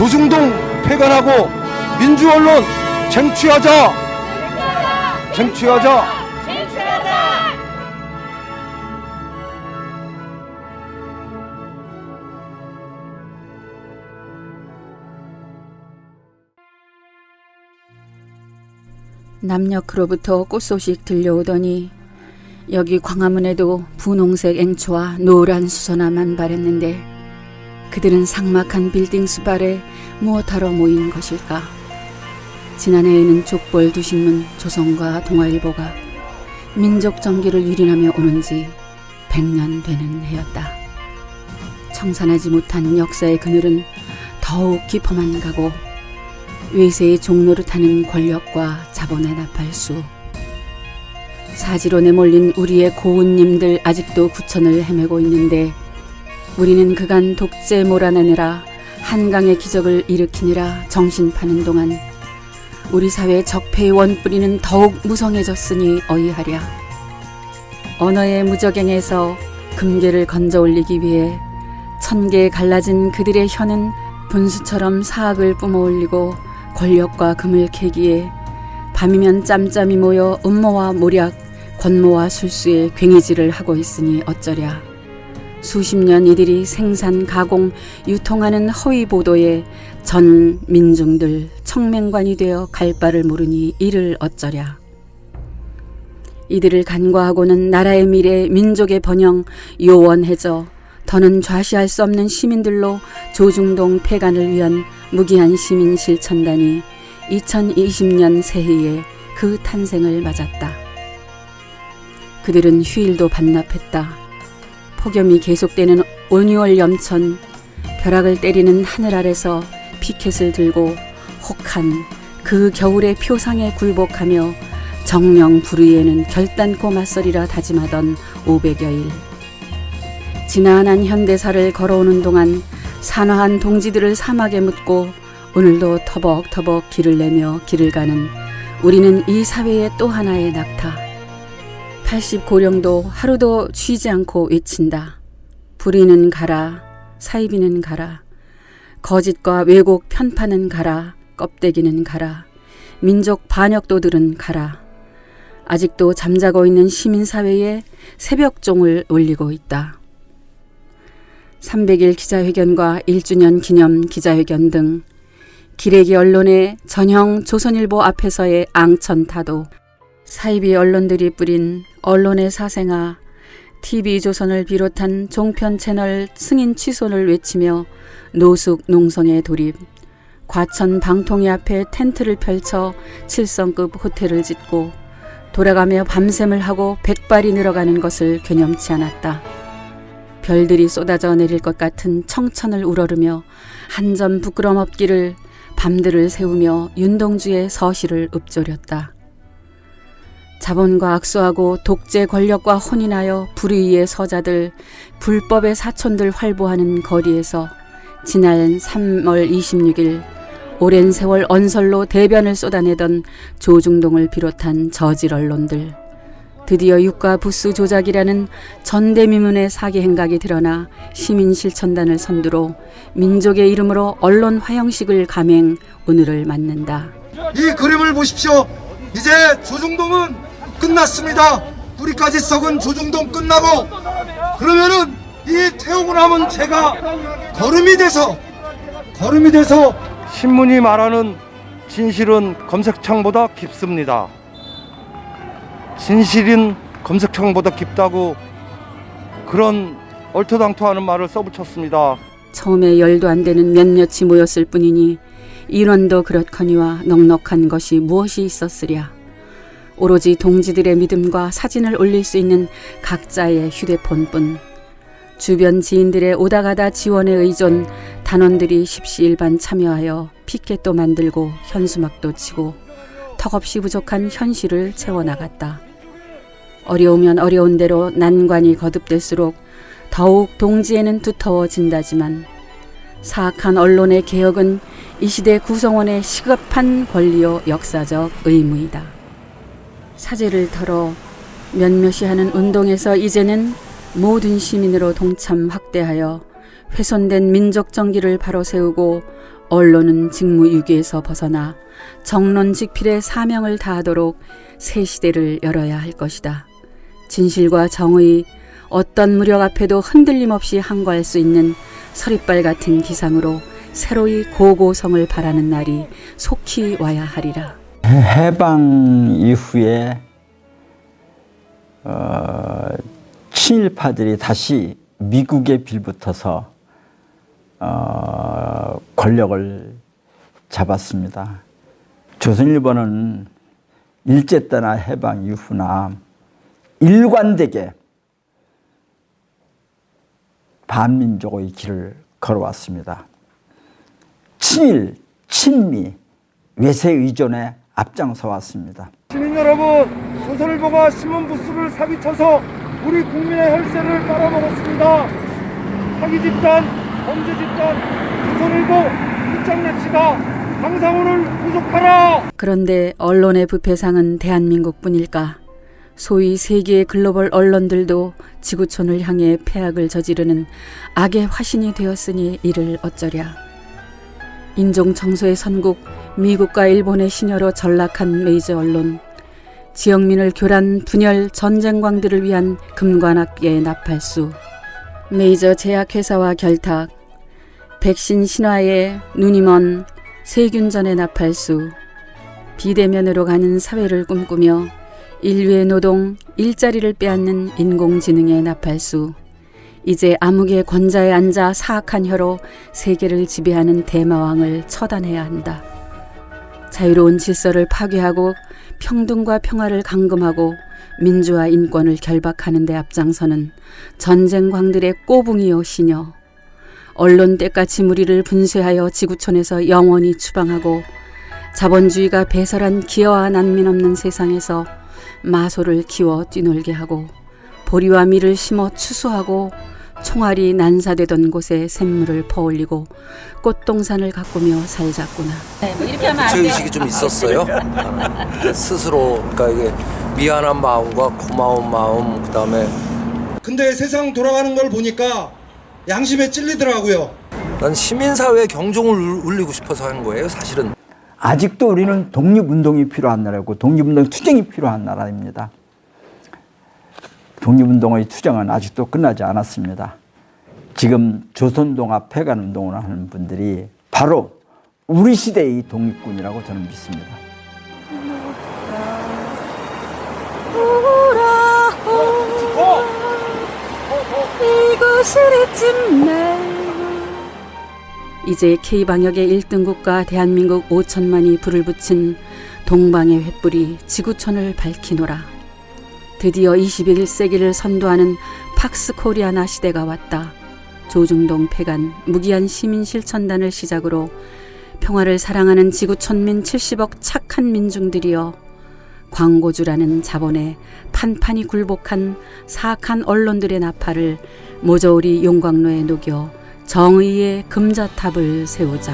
조중동 폐간하고 민주언론 쟁취하자! 쟁취하자! 남녘으로부터 꽃소식 들려오더니 여기 광화문에도 분홍색 앵초와 노란 수선화 만발했는데 그들은 삭막한 빌딩 수발에 무엇하러 모인 것일까? 지난해에는 족벌 두신문 조선과 동아일보가 민족 정기를 유린하며 오는 지 100년 되는 해였다. 청산하지 못한 역사의 그늘은 더욱 깊어만 가고 외세의 종로를 타는 권력과 자본의 나팔수, 사지로 내몰린 우리의 고운님들 아직도 구천을 헤매고 있는데 우리는 그간 독재 몰아내느라 한강의 기적을 일으키느라 정신 파는 동안 우리 사회의 적폐의 원뿌리는 더욱 무성해졌으니 어이하랴. 언어의 무적행에서 금괴를 건져 올리기 위해 천개에 갈라진 그들의 혀는 분수처럼 사악을 뿜어올리고 권력과 금을 캐기에 밤이면 짬짬이 모여 음모와 모략, 권모와 술수에 괭이질을 하고 있으니 어쩌랴. 수십 년 이들이 생산, 가공, 유통하는 허위 보도에 전 민중들 청맹관이 되어 갈 바를 모르니 이를 어쩌랴. 이들을 간과하고는 나라의 미래, 민족의 번영 요원해져 더는 좌시할 수 없는 시민들로 조중동 폐간을 위한 무기한 시민 실천단이 2020년 새해에 그 탄생을 맞았다. 그들은 휴일도 반납했다. 폭염이 계속되는 온유월 염천, 벼락을 때리는 하늘 아래서 피켓을 들고 혹한 그 겨울의 표상에 굴복하며 정명불의에는 결단코 맞서리라 다짐하던 500여일. 지난한 현대사를 걸어오는 동안 산화한 동지들을 사막에 묻고 오늘도 터벅터벅 길을 내며 길을 가는 우리는 이 사회의 또 하나의 낙타. 80고령도 하루도 쉬지 않고 외친다. 불의는 가라, 사이비는 가라, 거짓과 왜곡 편파는 가라, 껍데기는 가라, 민족 반역도들은 가라. 아직도 잠자고 있는 시민사회에 새벽종을 울리고 있다. 300일 기자회견과 1주년 기념 기자회견 등 기레기 언론의 전형 조선일보 앞에서의 앙천타도, 사이비 언론들이 뿌린 언론의 사생아, TV조선을 비롯한 종편 채널 승인 취소를 외치며 노숙 농성에 돌입, 과천 방통위 앞에 텐트를 펼쳐 7성급 호텔을 짓고 돌아가며 밤샘을 하고 백발이 늘어가는 것을 괴념치 않았다. 별들이 쏟아져 내릴 것 같은 청천을 우러르며 한 점 부끄럼 없기를 밤들을 세우며 윤동주의 서시를 읊조렸다. 자본과 악수하고 독재 권력과 혼인하여 불의의 서자들, 불법의 사촌들 활보하는 거리에서 지난 3월 26일 오랜 세월 언설로 대변을 쏟아내던 조중동을 비롯한 저질 언론들, 드디어 유가 부수 조작이라는 전대미문의 사기 행각이 드러나 시민실천단을 선두로 민족의 이름으로 언론 화형식을 감행, 오늘을 맞는다. 이 그림을 보십시오. 이제 조중동은 끝났습니다. 뿌리까지 썩은 조중동 끝나고 그러면은 이 태우고 남은 제가 거름이 돼서 신문이 말하는 진실은 검색창보다 깊습니다. 진실은 검색창보다 깊다고 그런 얼토당토하는 말을 써붙였습니다. 처음에 열도 안 되는 몇몇이 모였을 뿐이니 인원도 그렇거니와 넉넉한 것이 무엇이 있었으랴. 오로지 동지들의 믿음과 사진을 올릴 수 있는 각자의 휴대폰뿐. 주변 지인들의 오다가다 지원에 의존 단원들이 십시일반 참여하여 피켓도 만들고 현수막도 치고 턱없이 부족한 현실을 채워나갔다. 어려우면 어려운 대로 난관이 거듭될수록 더욱 동지에는 두터워진다지만 사악한 언론의 개혁은 이 시대 구성원의 시급한 권리요 역사적 의무이다. 사제를 털어 몇몇이 하는 운동에서 이제는 모든 시민으로 동참 확대하여 훼손된 민족 정기를 바로 세우고 언론은 직무유기에서 벗어나 정론직필의 사명을 다하도록 새 시대를 열어야 할 것이다. 진실과 정의, 어떤 무력 앞에도 흔들림 없이 항거할 수 있는 서리빨 같은 기상으로 새로이 고고성을 바라는 날이 속히 와야 하리라. 해방 이후에 친일파들이 다시 미국에 빌붙어서 권력을 잡았습니다. 조선일보는 일제 때나 해방 이후나 일관되게 반민족의 길을 걸어왔습니다. 친일, 친미, 외세 의존에 앞장서 왔습니다. 시민 여러분, 조선일보가 신문 부수를 사기쳐서 우리 국민의 혈세를 빨아먹었습니다. 사기 집단, 범죄 집단, 조선일보 끝장냅시다. 강상훈을 구속하라. 그런데 언론의 부패상은 대한민국뿐일까? 소위 세계의 글로벌 언론들도 지구촌을 향해 폐악을 저지르는 악의 화신이 되었으니 이를 어쩌랴. 인종청소의 선국 미국과 일본의 신여로 전락한 메이저 언론, 지역민을 교란, 분열, 전쟁광들을 위한 금관악계의 나팔수, 메이저 제약회사와 결탁, 백신 신화의 눈이 먼 세균전의 나팔수, 비대면으로 가는 사회를 꿈꾸며 인류의 노동, 일자리를 빼앗는 인공지능의 나팔수, 이제 암흑의 권좌에 앉아 사악한 혀로 세계를 지배하는 대마왕을 처단해야 한다. 자유로운 질서를 파괴하고 평등과 평화를 감금하고 민주화 인권을 결박하는 데 앞장서는 전쟁광들의 꼬붕이요 시녀. 언론 때까치 무리를 분쇄하여 지구촌에서 영원히 추방하고 자본주의가 배설한 기여와 난민 없는 세상에서 마소를 키워 뛰놀게 하고 보리와 밀을 심어 추수하고 총알이 난사되던 곳에 샘물을 퍼올리고 꽃동산을 가꾸며 살자꾸나. 이렇게 하면 안 돼요. 죄의식이 좀 있었어요. 스스로 그러니까 이게 미안한 마음과 고마운 마음 그다음에 근데 세상 돌아가는 걸 보니까 양심에 찔리더라고요. 난 시민사회의 경종을 울리고 싶어서 한 거예요. 사실은. 아직도 우리는 독립운동이 필요한 나라고 독립운동 투쟁이 필요한 나라입니다. 독립운동의 투쟁은 아직도 끝나지 않았습니다. 지금 조선동아 폐간운동을 하는 분들이 바로 우리 시대의 독립군이라고 저는 믿습니다. 이제 K방역의 1등국가 대한민국 5천만이 불을 붙인 동방의 횃불이 지구촌을 밝히노라. 드디어 21세기를 선도하는 팍스코리아나 시대가 왔다. 조중동 폐간 무기한 시민실천단을 시작으로 평화를 사랑하는 지구촌민 70억 착한 민중들이여, 광고주라는 자본에 판판이 굴복한 사악한 언론들의 나팔을 모조리 용광로에 녹여 정의의 금자탑을 세우자.